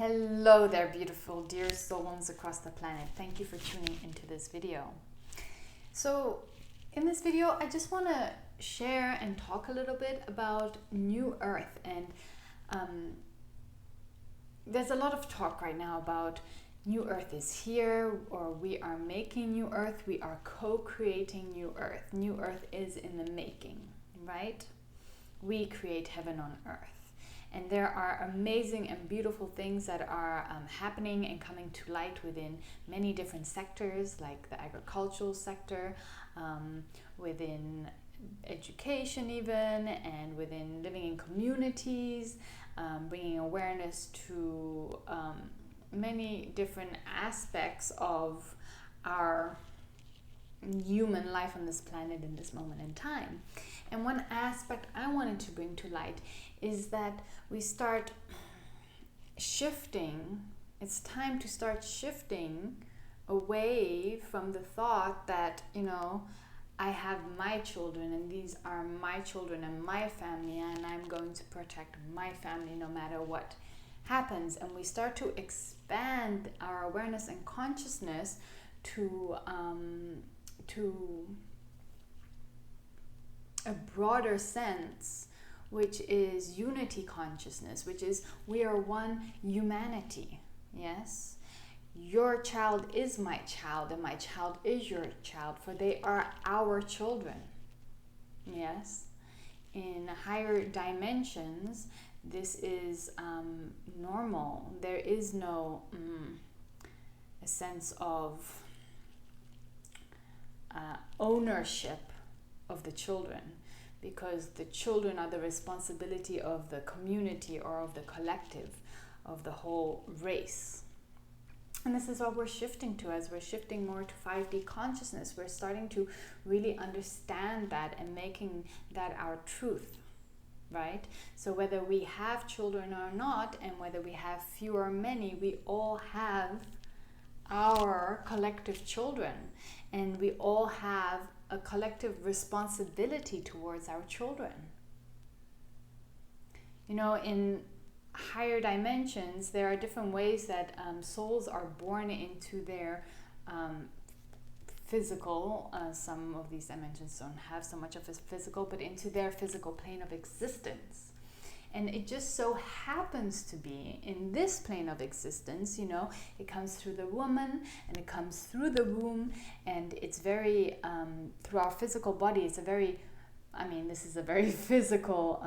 Hello there, beautiful dear souls across the planet. Thank you for tuning into this video. So in this video, I just want to share and talk a little bit about New Earth. And there's a lot of talk right now about New Earth is here, or we are making New Earth. We are co-creating New Earth. New Earth is in the making, right? We create heaven on earth. And there are amazing and beautiful things that are happening and coming to light within many different sectors, like the agricultural sector, within education even, and within living in communities, bringing awareness to many different aspects of our human life on this planet in this moment in time. And one aspect I wanted to bring to light is that we start shifting. It's time to start shifting away from the thought that, I have my children and these are my children and my family, and I'm going to protect my family no matter what happens. And we start to expand our awareness and consciousness to a broader sense, which is unity consciousness, which is we are one humanity. Yes, your child is my child and my child is your child, for they are our children. Yes, in higher dimensions, this is normal. There is no a sense of ownership of the children, because the children are the responsibility of the community or of the collective, of the whole race. And this is what we're shifting to. As we're shifting more to 5D consciousness, we're starting to really understand that and making that our truth, right? So whether we have children or not, and whether we have few or many, we all have our collective children, and we all have a collective responsibility towards our children. In higher dimensions, there are different ways that souls are born into their physical, some of these dimensions don't have so much of a physical, but into their physical plane of existence. And it just so happens to be in this plane of existence, it comes through the woman and it comes through the womb, and it's very, through our physical body, this is a very physical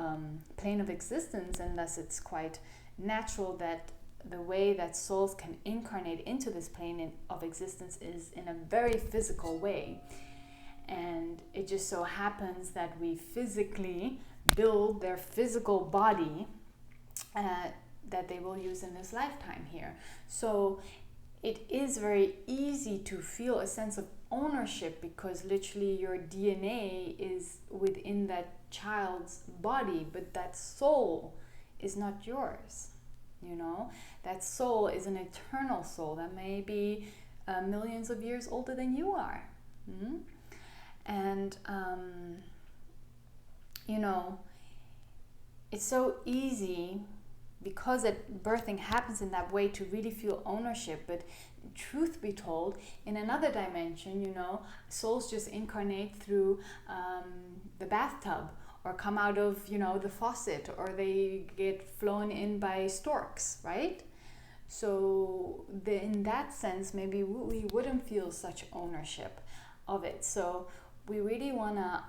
plane of existence, and thus it's quite natural that the way that souls can incarnate into this plane of existence is in a very physical way. And it just so happens that we physically build their physical body that they will use in this lifetime here. So it is very easy to feel a sense of ownership, because literally your DNA is within that child's body, but that soul is not yours. That soul is an eternal soul that may be millions of years older than you are. And it's so easy, because birthing happens in that way, to really feel ownership. But truth be told, in another dimension, souls just incarnate through the bathtub, or come out of the faucet, or they get flown in by storks, right? So in that sense, maybe we wouldn't feel such ownership of it. So we really want to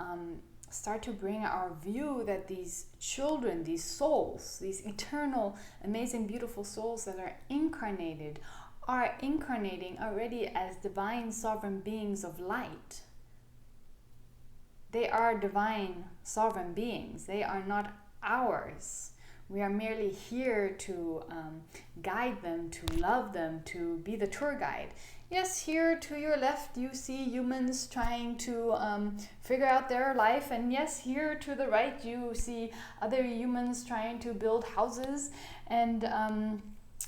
start to bring our view that these children, these souls, these eternal, amazing, beautiful souls that are incarnating already as divine sovereign beings of light. They are divine sovereign beings. They are not ours. We are merely here to guide them, to love them, to be the tour guide. Yes, here to your left you see humans trying to figure out their life, and yes, here to the right you see other humans trying to build houses, and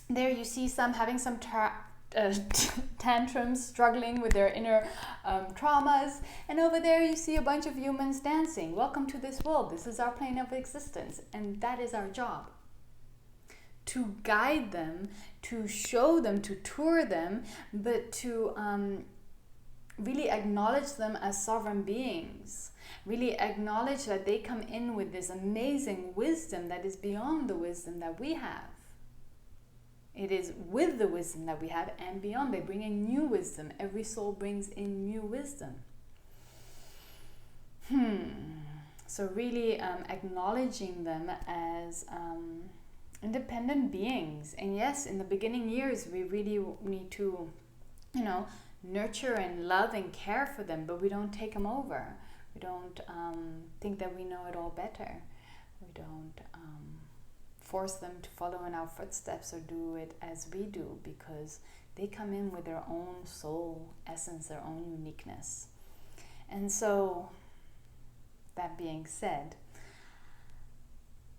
there you see some having some tantrums, struggling with their inner traumas, and over there you see a bunch of humans dancing. Welcome to this world. This is our plane of existence, and that is our job. to guide them, to show them, to tour them, but to really acknowledge them as sovereign beings. Really acknowledge that they come in with this amazing wisdom that is beyond the wisdom that we have. It is with the wisdom that we have and beyond. They bring in new wisdom. Every soul brings in new wisdom. So really acknowledging them as independent beings. And yes, in the beginning years, we really need to, nurture and love and care for them, but we don't take them over. We don't think that we know it all better. We don't force them to follow in our footsteps or do it as we do, because they come in with their own soul essence, their own uniqueness. And so, that being said,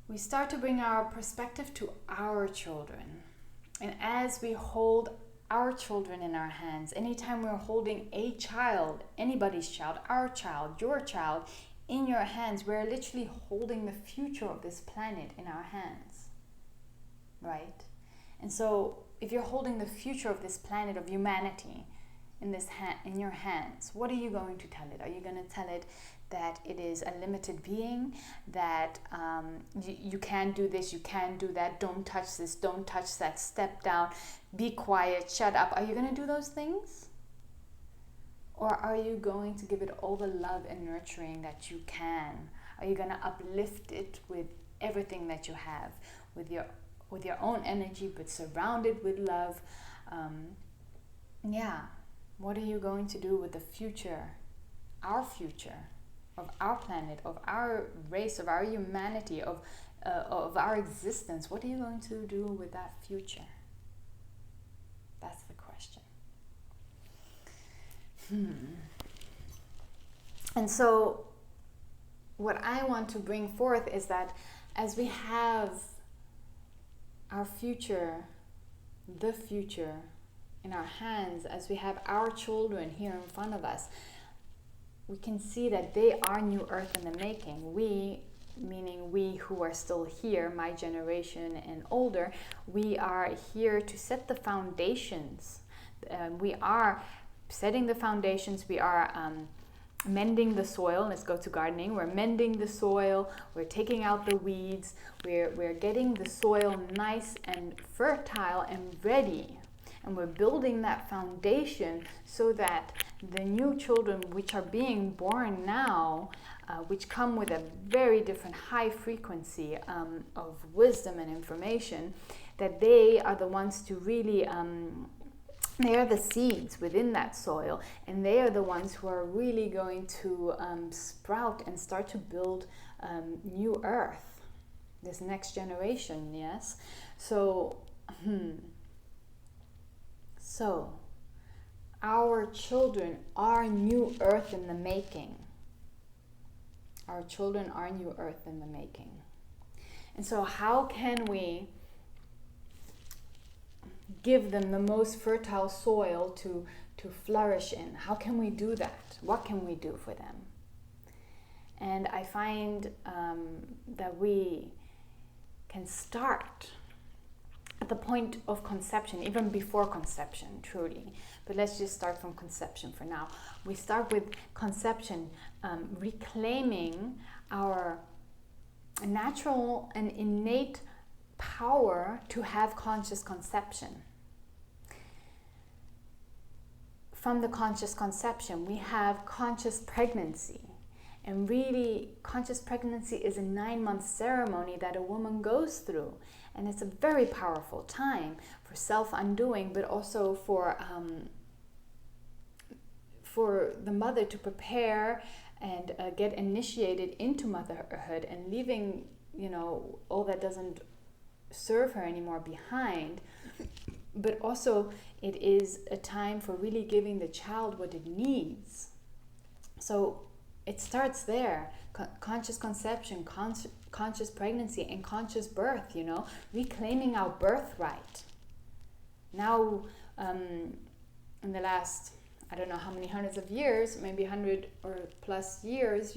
we start to bring our perspective to our children. And as we hold our children in our hands, anytime we're holding a child, anybody's child, our child, your child, in your hands, we're literally holding the future of this planet in our hands, right? And so if you're holding the future of this planet, of humanity, in your hands, what are you going to tell it? Are you going to tell it that it is a limited being, that you can't do this, you can't do that, don't touch this, don't touch that, step down, be quiet, shut up? Are you going to do those things? Or are you going to give it all the love and nurturing that you can? Are you going to uplift it with everything that you have, with your own energy, but surrounded with love? What are you going to do with the future, our future, of our planet, of our race, of our humanity, of our existence? What are you going to do with that future? That's the question. And so what I want to bring forth is that as we have our future, the future in our hands, as we have our children here in front of us, we can see that they are new earth in the making. We, meaning we who are still here, my generation and older, we are here to set the foundations. We are setting the foundations. We are mending the soil. Let's go to gardening. We're mending the soil. We're taking out the weeds. We're getting the soil nice and fertile and ready. And we're building that foundation so that the new children which are being born now, which come with a very different high frequency of wisdom and information, that they are the ones to really, they are the seeds within that soil, and they are the ones who are really going to sprout and start to build new earth, this next generation, yes? So, So, our children are new earth in the making. Our children are new earth in the making. And so how can we give them the most fertile soil to flourish in? How can we do that? What can we do for them? And I find that we can start at the point of conception, even before conception, truly. But let's just start from conception for now. We start with conception, reclaiming our natural and innate power to have conscious conception. From the conscious conception, we have conscious pregnancy. And really, conscious pregnancy is a 9-month ceremony that a woman goes through. And it's a very powerful time for self-undoing, but also for the mother to prepare and get initiated into motherhood and leaving, all that doesn't serve her anymore behind. But also, it is a time for really giving the child what it needs. So it starts there. Conscious conception, conscious pregnancy, and conscious birth, reclaiming our birthright. Now, in the last, I don't know how many hundreds of years, maybe 100 or plus years,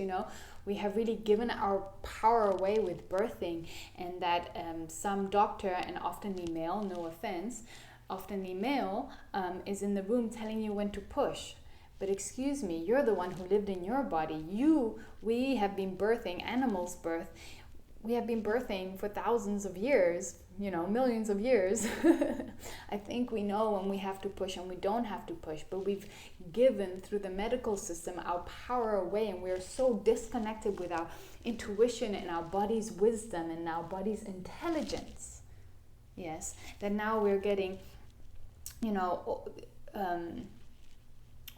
we have really given our power away with birthing, and that some doctor, and oftenly male, no offense, oftenly male, is in the room telling you when to push. But excuse me, you're the one who lived in your body. We have been birthing, animals birth. We have been birthing for thousands of years, millions of years. I think we know when we have to push and we don't have to push, but we've given through the medical system our power away, and we're so disconnected with our intuition and our body's wisdom and our body's intelligence. Yes, that now we're getting,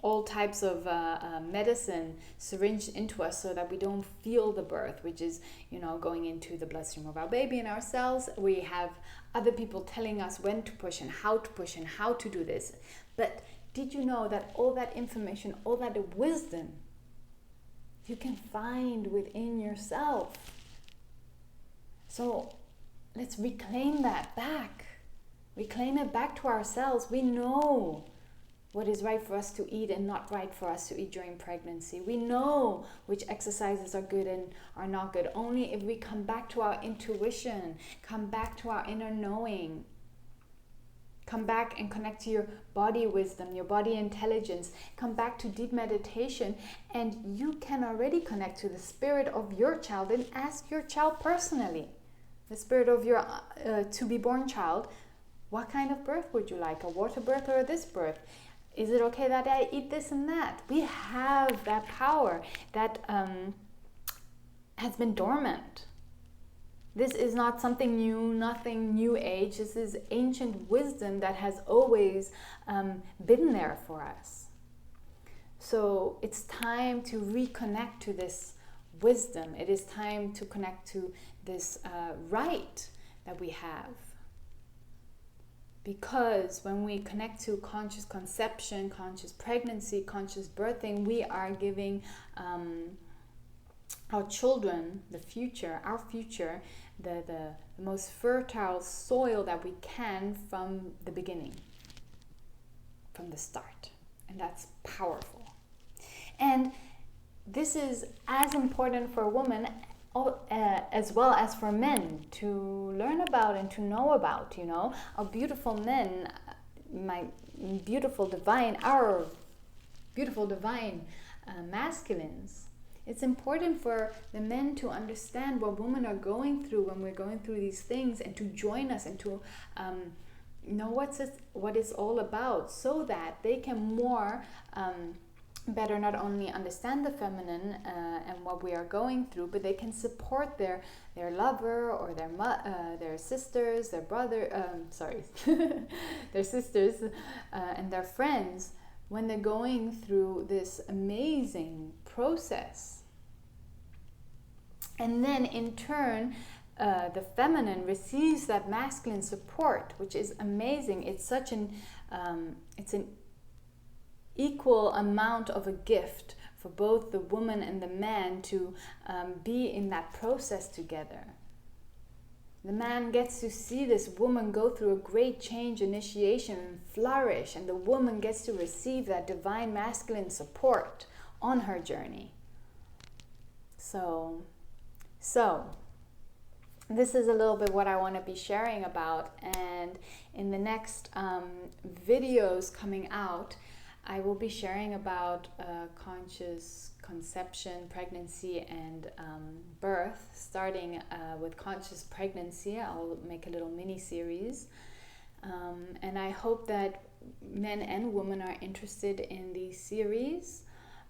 all types of medicine syringed into us so that we don't feel the birth, which is, going into the bloodstream of our baby and ourselves. We have other people telling us when to push and how to do this. But did you know that all that information, all that wisdom, you can find within yourself? So let's reclaim that back. Reclaim it back to ourselves. We know what is right for us to eat and not right for us to eat during pregnancy. We know which exercises are good and are not good. Only if we come back to our intuition, come back to our inner knowing, come back and connect to your body wisdom, your body intelligence, come back to deep meditation, and you can already connect to the spirit of your child and ask your child personally, the spirit of your to-be-born child, what kind of birth would you like? A water birth or this birth? Is it okay that I eat this and that? We have that power that has been dormant. This is not something new, nothing new age. This is ancient wisdom that has always been there for us. So it's time to reconnect to this wisdom. It is time to connect to this right that we have. Because when we connect to conscious conception, conscious pregnancy, conscious birthing, we are giving our children, our future, the most fertile soil that we can from the beginning, from the start. And that's powerful. And this is as important for a woman as well as for men to learn about and to know about, our beautiful men, our beautiful divine masculines. It's important for the men to understand what women are going through when we're going through these things, and to join us and to know what it's all about, so that they can more better not only understand the feminine and what we are going through, but they can support their lover or their sisters, their brother, their sisters and their friends when they're going through this amazing process. And then in turn, the feminine receives that masculine support, which is amazing. It's such an equal amount of a gift for both the woman and the man to be in that process together. The man gets to see this woman go through a great change, initiation, and flourish, and the woman gets to receive that divine masculine support on her journey. So this is a little bit what I want to be sharing about, and in the next videos coming out, I will be sharing about conscious conception, pregnancy, and birth, starting with conscious pregnancy. I'll make a little mini series. And I hope that men and women are interested in these series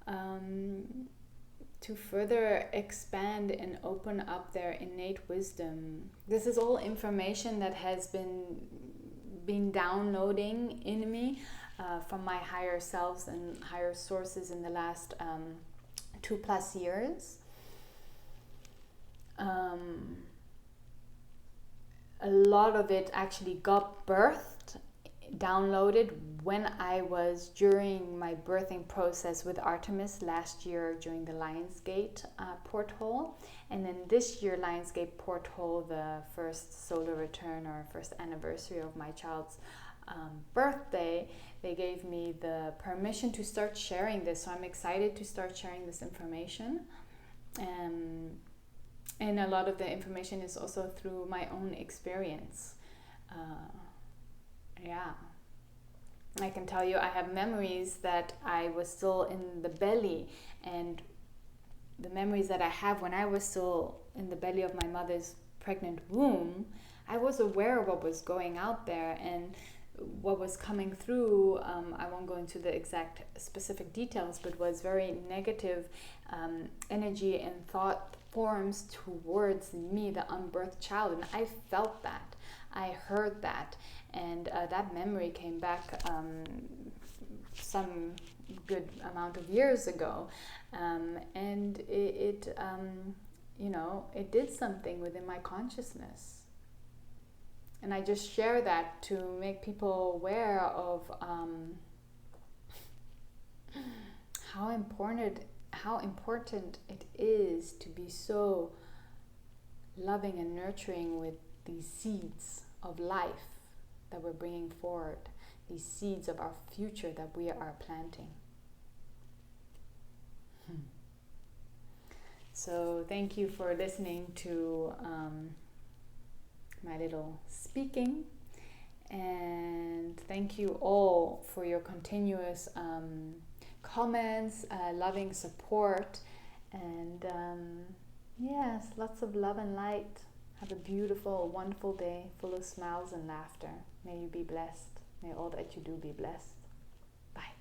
to further expand and open up their innate wisdom. This is all information that has been downloading in me from my higher selves and higher sources in the last 2+ years. A lot of it actually got birthed, downloaded when I was during my birthing process with Artemis last year during the Lionsgate porthole. And then this year, Lionsgate porthole, the first solar return or first anniversary of my child's birthday, they gave me the permission to start sharing this. So I'm excited to start sharing this information. And a lot of the information is also through my own experience. Yeah. I can tell you I have memories that I was still in the belly, and the memories that I have when I was still in the belly of my mother's pregnant womb, I was aware of what was going out there and what was coming through. I won't go into the exact specific details, but was very negative energy and thought forms towards me, the unbirthed child. And I felt that. I heard that. And that memory came back some good amount of years ago. And it you know, it did something within my consciousness. And I just share that to make people aware of how important it is to be so loving and nurturing with these seeds of life that we're bringing forward, these seeds of our future that we are planting. So thank you for listening to my little speaking, and thank you all for your continuous comments, loving support, and yes, lots of love and light. Have a beautiful, wonderful day full of smiles and laughter. May you be blessed. May all that you do be blessed. Bye.